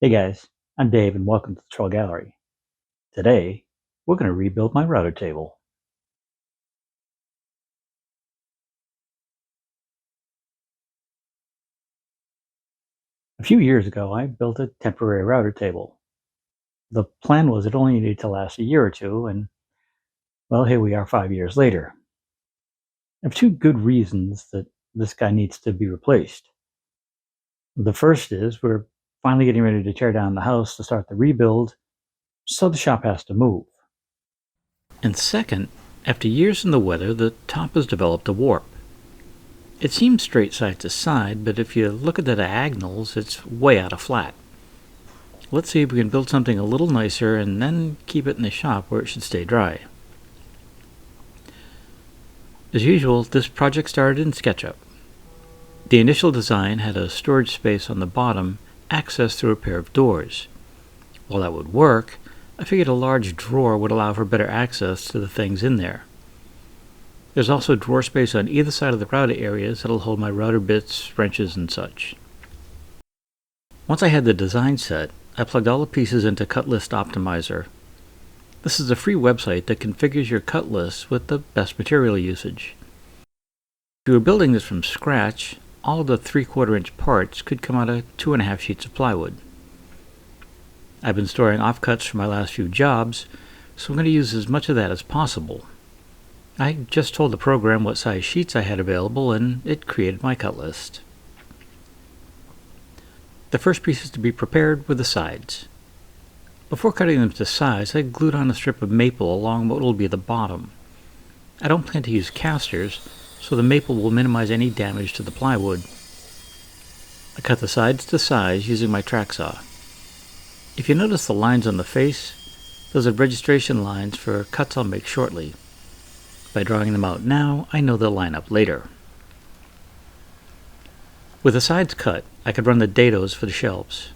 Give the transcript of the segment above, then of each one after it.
Hey guys, I'm Dave and welcome to the Trull Gallery. Today, we're going to rebuild my router table. A few years ago, I built a temporary router table. The plan was it only needed to last a year or two, and well, here we are 5 years later. I have two good reasons that this guy needs to be replaced. The first is we're finally getting ready to tear down the house to start the rebuild, so the shop has to move. And second, after years in the weather, the top has developed a warp. It seems straight side to side, but if you look at the diagonals, it's way out of flat. Let's see if we can build something a little nicer and then keep it in the shop where it should stay dry. As usual, this project started in SketchUp. The initial design had a storage space on the bottom, accessed through a pair of doors. While that would work, I figured a large drawer would allow for better access to the things in there. There's also drawer space on either side of the router areas that'll hold my router bits, wrenches, and such. Once I had the design set, I plugged all the pieces into Cut List Optimizer. This is a free website that configures your cut list with the best material usage. If you were building this from scratch, all of the 3/4 inch parts could come out of 2.5 sheets of plywood. I've been storing offcuts from my last few jobs, so I'm going to use as much of that as possible. I just told the program what size sheets I had available and it created my cut list. The first pieces to be prepared were the sides. Before cutting them to size, I glued on a strip of maple along what will be the bottom. I don't plan to use casters, so the maple will minimize any damage to the plywood. I cut the sides to size using my track saw. If you notice the lines on the face, those are registration lines for cuts I'll make shortly. By drawing them out now, I know they'll line up later. With the sides cut, I could run the dados for the shelves.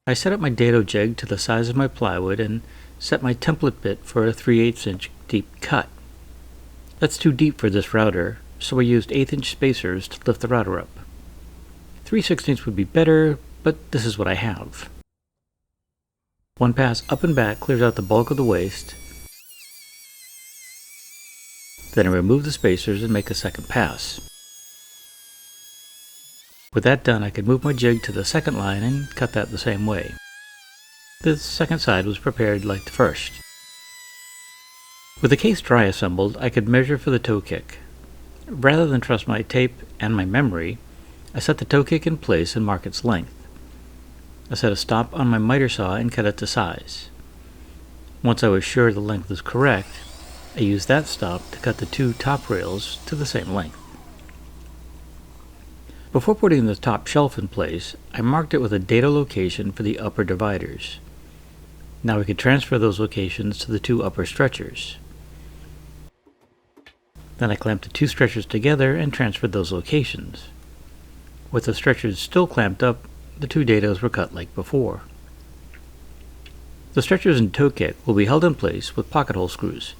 I set up my dado jig to the size of my plywood and set my template bit for a 3/8 inch deep cut. That's too deep for this router, so I used 1/8 inch spacers to lift the router up. 3/16 would be better, but this is what I have. One pass up and back clears out the bulk of the waste. Then I remove the spacers and make a second pass. With that done, I could move my jig to the second line and cut that the same way. The second side was prepared like the first. With the case dry assembled, I could measure for the toe kick. Rather than trust my tape and my memory, I set the toe kick in place and mark its length. I set a stop on my miter saw and cut it to size. Once I was sure the length was correct, I used that stop to cut the two top rails to the same length. Before putting the top shelf in place, I marked it with a data location for the upper dividers. Now we could transfer those locations to the two upper stretchers. Then I clamped the two stretchers together and transferred those locations. With the stretchers still clamped up, the two dados were cut like before. The stretchers and toe kit will be held in place with pocket hole screws,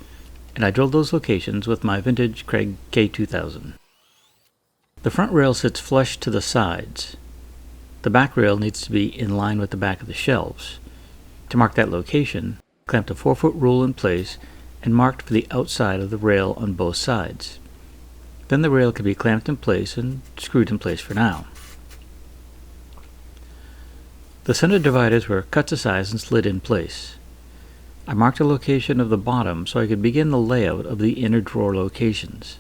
and I drilled those locations with my vintage Kreg K-2000. The front rail sits flush to the sides. The back rail needs to be in line with the back of the shelves. To mark that location, I clamped a 4-foot rule in place and marked for the outside of the rail on both sides. Then the rail can be clamped in place and screwed in place for now. The center dividers were cut to size and slid in place. I marked the location of the bottom so I could begin the layout of the inner drawer locations.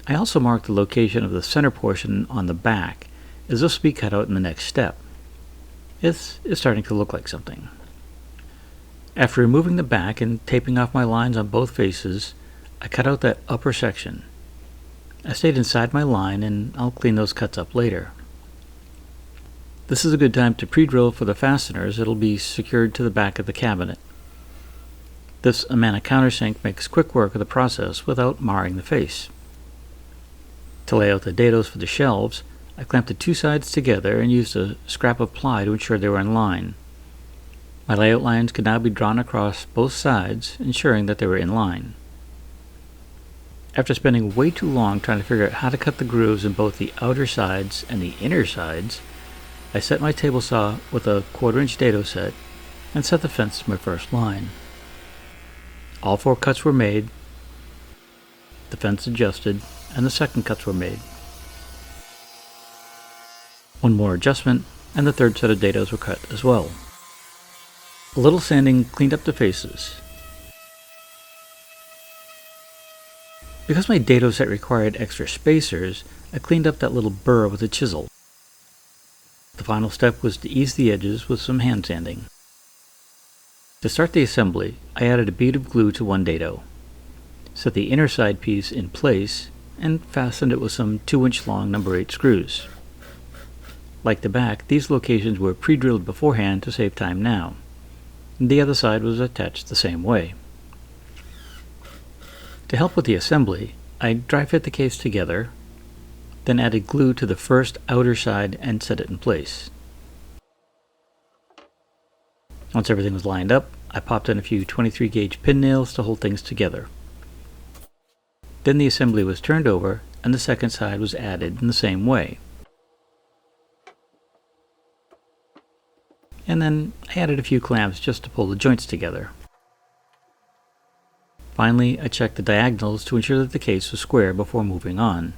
I also marked the location of the center portion on the back, as this will be cut out in the next step. This is starting to look like something. After removing the back and taping off my lines on both faces, I cut out that upper section. I stayed inside my line and I'll clean those cuts up later. This is a good time to pre-drill for the fasteners that'll be secured to the back of the cabinet. This Amana countersink makes quick work of the process without marring the face. To lay out the dados for the shelves, I clamped the two sides together and used a scrap of ply to ensure they were in line. My layout lines could now be drawn across both sides, ensuring that they were in line. After spending way too long trying to figure out how to cut the grooves in both the outer sides and the inner sides, I set my table saw with a 1/4-inch dado set and set the fence to my first line. All 4 cuts were made, the fence adjusted, and the second cuts were made. One more adjustment, and the third set of dados were cut as well. A little sanding cleaned up the faces. Because my dado set required extra spacers, I cleaned up that little burr with a chisel. The final step was to ease the edges with some hand sanding. To start the assembly, I added a bead of glue to one dado, set the inner side piece in place, and fastened it with some 2-inch long No. 8 screws. Like the back, these locations were pre-drilled beforehand to save time now. The other side was attached the same way. To help with the assembly, I dry fit the case together, then added glue to the first outer side and set it in place. Once everything was lined up, I popped in a few 23 gauge pin nails to hold things together. Then the assembly was turned over and the second side was added in the same way. And then I added a few clamps just to pull the joints together. Finally, I checked the diagonals to ensure that the case was square before moving on.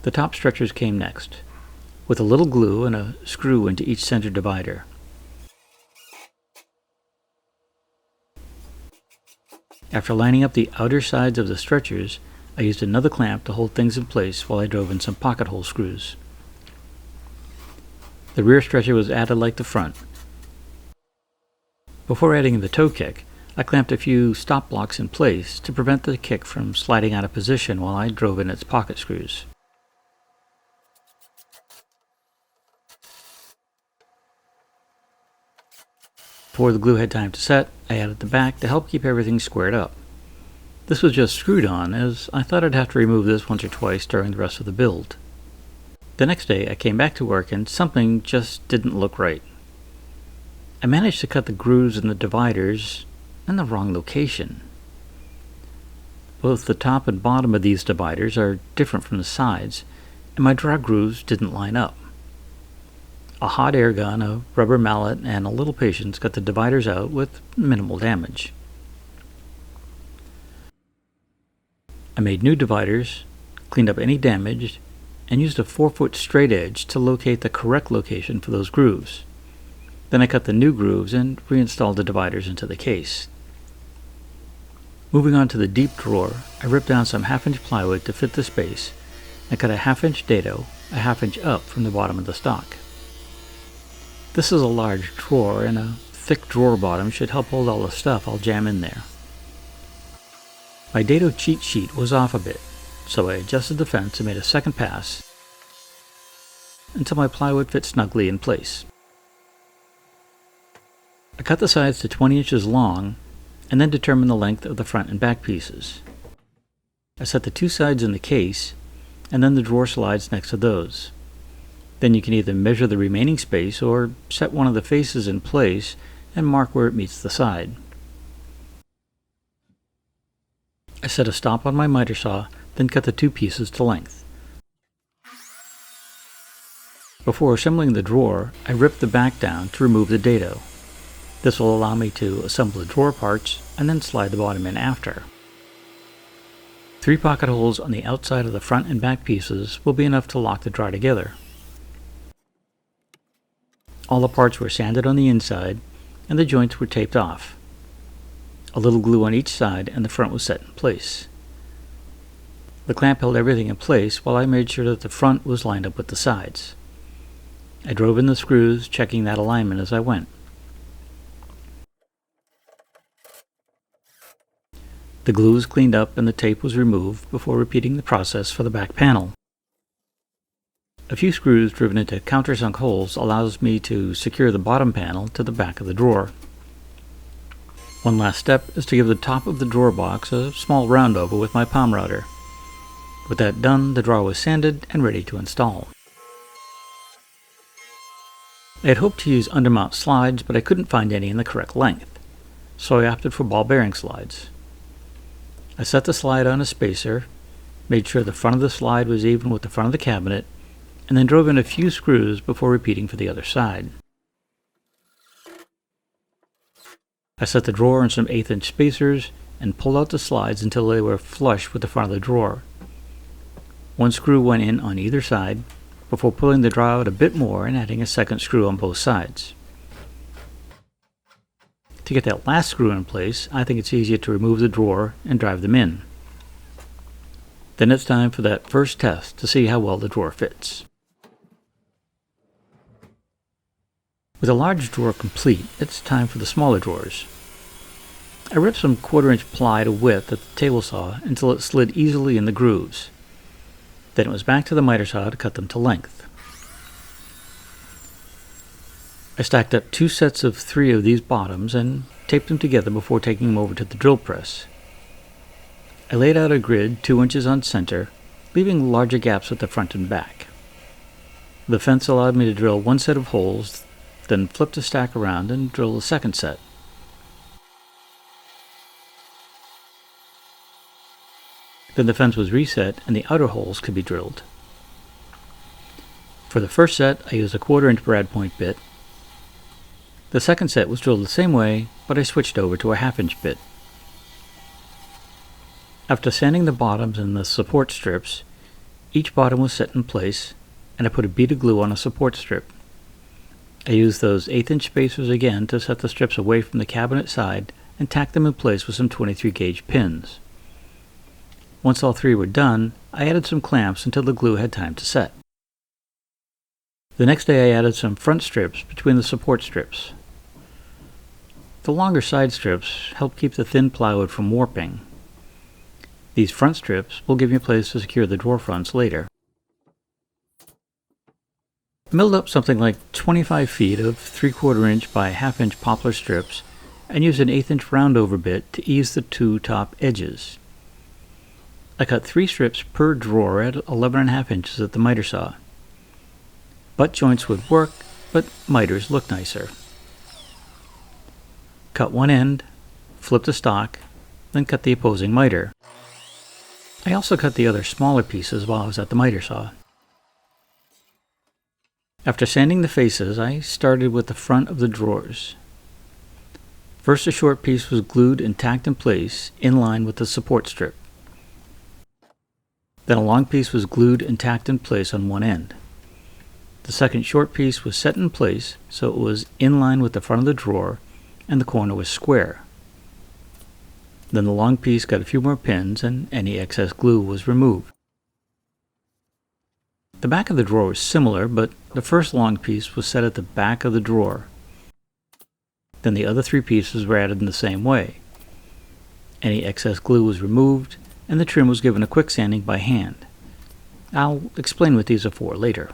The top stretchers came next, with a little glue and a screw into each center divider. After lining up the outer sides of the stretchers, I used another clamp to hold things in place while I drove in some pocket hole screws. The rear stretcher was added like the front. Before adding the toe kick, I clamped a few stop blocks in place to prevent the kick from sliding out of position while I drove in its pocket screws. Before the glue had time to set, I added the back to help keep everything squared up. This was just screwed on, as I thought I'd have to remove this once or twice during the rest of the build. The next day I came back to work and something just didn't look right. I managed to cut the grooves in the dividers in the wrong location. Both the top and bottom of these dividers are different from the sides, and my draw grooves didn't line up. A hot air gun, a rubber mallet, and a little patience got the dividers out with minimal damage. I made new dividers, cleaned up any damage, and used a 4-foot straight edge to locate the correct location for those grooves. Then I cut the new grooves and reinstalled the dividers into the case. Moving on to the deep drawer, I ripped down some 1/2-inch plywood to fit the space and cut a 1/2-inch dado a 1/2 inch up from the bottom of the stock. This is a large drawer, and a thick drawer bottom should help hold all the stuff I'll jam in there. My dado cheat sheet was off a bit, so I adjusted the fence and made a second pass until my plywood fit snugly in place. I cut the sides to 20 inches long and then determined the length of the front and back pieces. I set the 2 sides in the case and then the drawer slides next to those. Then you can either measure the remaining space or set one of the faces in place and mark where it meets the side. I set a stop on my miter saw, then cut the 2 pieces to length. Before assembling the drawer, I ripped the back down to remove the dado. This will allow me to assemble the drawer parts and then slide the bottom in after. 3 pocket holes on the outside of the front and back pieces will be enough to lock the drawer together. All the parts were sanded on the inside and the joints were taped off. A little glue on each side and the front was set in place. The clamp held everything in place while I made sure that the front was lined up with the sides. I drove in the screws, checking that alignment as I went. The glue was cleaned up and the tape was removed before repeating the process for the back panel. A few screws driven into countersunk holes allows me to secure the bottom panel to the back of the drawer. One last step is to give the top of the drawer box a small round over with my palm router. With that done, the drawer was sanded and ready to install. I had hoped to use undermount slides, but I couldn't find any in the correct length, so I opted for ball bearing slides. I set the slide on a spacer, made sure the front of the slide was even with the front of the cabinet, and then drove in a few screws before repeating for the other side. I set the drawer on some 1/8 inch spacers and pulled out the slides until they were flush with the front of the drawer. One screw went in on either side before pulling the drawer out a bit more and adding a second screw on both sides. To get that last screw in place, I think it's easier to remove the drawer and drive them in. Then it's time for that first test to see how well the drawer fits. With a large drawer complete, it's time for the smaller drawers. I ripped some 1/4 inch ply to width at the table saw until it slid easily in the grooves. Then it was back to the miter saw to cut them to length. I stacked up 2 sets of 3 of these bottoms and taped them together before taking them over to the drill press. I laid out a grid 2 inches on center, leaving larger gaps at the front and back. The fence allowed me to drill 1 set of holes, then flip the stack around and drill the second set. Then the fence was reset and the outer holes could be drilled. For the first set, I used a 1/4 inch brad point bit. The second set was drilled the same way, but I switched over to a 1/2 inch bit. After sanding the bottoms and the support strips, each bottom was set in place, and I put a bead of glue on a support strip. I used those 1/8 inch spacers again to set the strips away from the cabinet side and tack them in place with some 23 gauge pins. Once all 3 were done, I added some clamps until the glue had time to set. The next day I added some front strips between the support strips. The longer side strips help keep the thin plywood from warping. These front strips will give me a place to secure the drawer fronts later. I milled up something like 25 feet of 3/4 inch by 1/2 inch poplar strips and used an 1/8 inch roundover bit to ease the 2 top edges. I cut 3 strips per drawer at 11.5 inches at the miter saw. Butt joints would work, but miters look nicer. Cut one end, flip the stock, then cut the opposing miter. I also cut the other smaller pieces while I was at the miter saw. After sanding the faces, I started with the front of the drawers. First, a short piece was glued and tacked in place in line with the support strip. Then a long piece was glued and tacked in place on one end. The second short piece was set in place so it was in line with the front of the drawer and the corner was square. Then the long piece got a few more pins and any excess glue was removed. The back of the drawer was similar, but the first long piece was set at the back of the drawer. Then the other 3 pieces were added in the same way. Any excess glue was removed and the trim was given a quick sanding by hand. I'll explain what these are for later.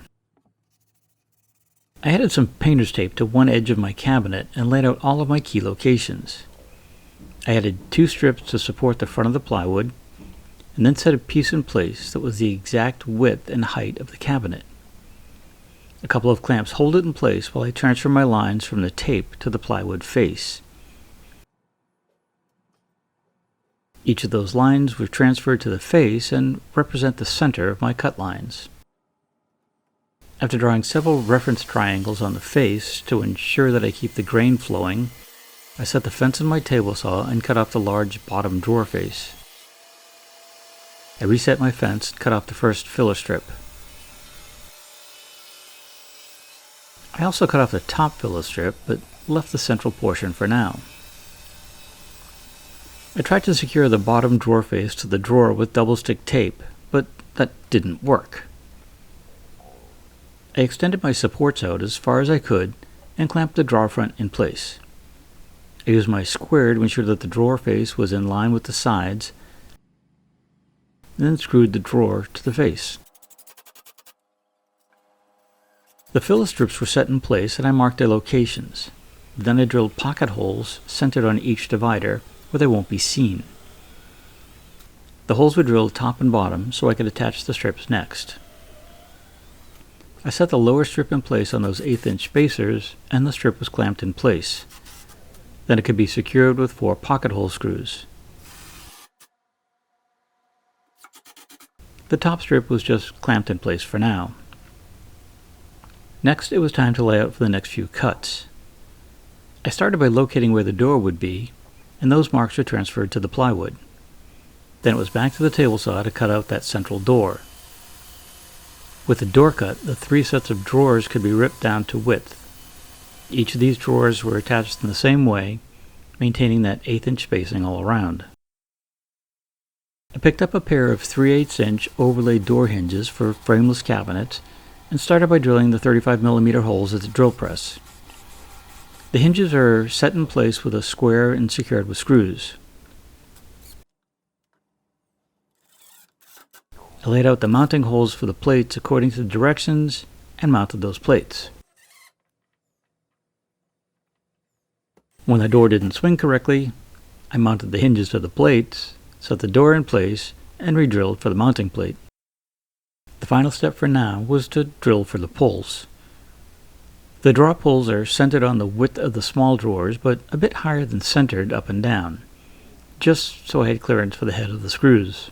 I added some painter's tape to one edge of my cabinet and laid out all of my key locations. I added 2 strips to support the front of the plywood, and then set a piece in place that was the exact width and height of the cabinet. A couple of clamps hold it in place while I transfer my lines from the tape to the plywood face. Each of those lines were transferred to the face and represent the center of my cut lines. After drawing several reference triangles on the face to ensure that I keep the grain flowing, I set the fence in my table saw and cut off the large bottom drawer face. I reset my fence and cut off the first filler strip. I also cut off the top filler strip, but left the central portion for now. I tried to secure the bottom drawer face to the drawer with double stick tape, but that didn't work. I extended my supports out as far as I could and clamped the drawer front in place. I used my square to ensure that the drawer face was in line with the sides, and then screwed the drawer to the face. The filler strips were set in place and I marked their locations. Then I drilled pocket holes centered on each divider where they won't be seen. The holes were drilled top and bottom so I could attach the strips next. I set the lower strip in place on those 1/8 inch spacers and the strip was clamped in place. Then it could be secured with 4 pocket hole screws. The top strip was just clamped in place for now. Next, it was time to lay out for the next few cuts. I started by locating where the door would be, and those marks were transferred to the plywood. Then it was back to the table saw to cut out that central door. With the door cut, the 3 sets of drawers could be ripped down to width. Each of these drawers were attached in the same way, maintaining that 1/8" spacing all around. I picked up a pair of 3/8" overlaid door hinges for frameless cabinets and started by drilling the 35mm holes at the drill press. The hinges are set in place with a square and secured with screws. I laid out the mounting holes for the plates according to the directions and mounted those plates. When the door didn't swing correctly, I mounted the hinges to the plates, set the door in place, and re-drilled for the mounting plate. The final step for now was to drill for the pulls. The draw pulls are centered on the width of the small drawers, but a bit higher than centered up and down, just so I had clearance for the head of the screws.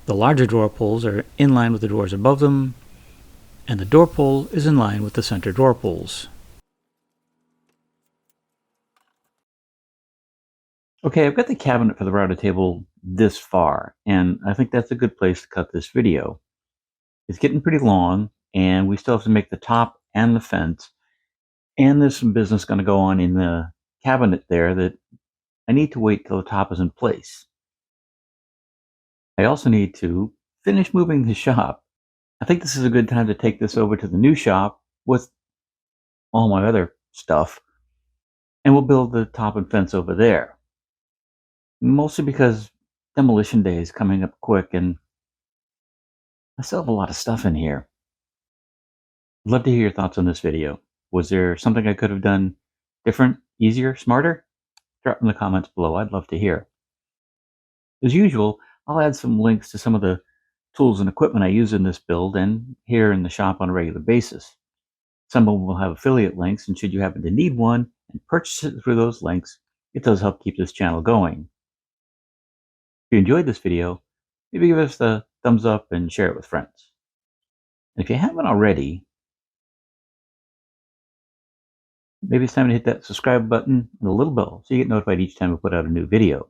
The larger drawer pulls are in line with the drawers above them, and the door pull is in line with the center drawer pulls. Okay, I've got the cabinet for the router table this far, and I think that's a good place to cut this video. It's getting pretty long, and we still have to make the top and the fence, and there's some business going to go on in the cabinet there that I need to wait till the top is in place. I also need to finish moving the shop. I think this is a good time to take this over to the new shop with all my other stuff, and we'll build the top and fence over there. Mostly because demolition day is coming up quick, and I still have a lot of stuff in here. I'd love to hear your thoughts on this video. Was there something I could have done different, easier, smarter? Drop in the comments below. I'd love to hear. As usual, I'll add some links to some of the tools and equipment I use in this build and here in the shop on a regular basis. Some of them will have affiliate links, and should you happen to need one and purchase it through those links, it does help keep this channel going. If you enjoyed this video, maybe give us the thumbs up and share it with friends. And if you haven't already, maybe it's time to hit that subscribe button and the little bell so you get notified each time we put out a new video.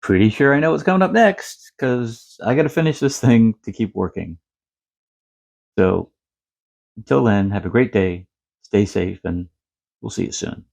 Pretty sure I know what's coming up next, because I got to finish this thing to keep working. So until then, have a great day, stay safe, and we'll see you soon.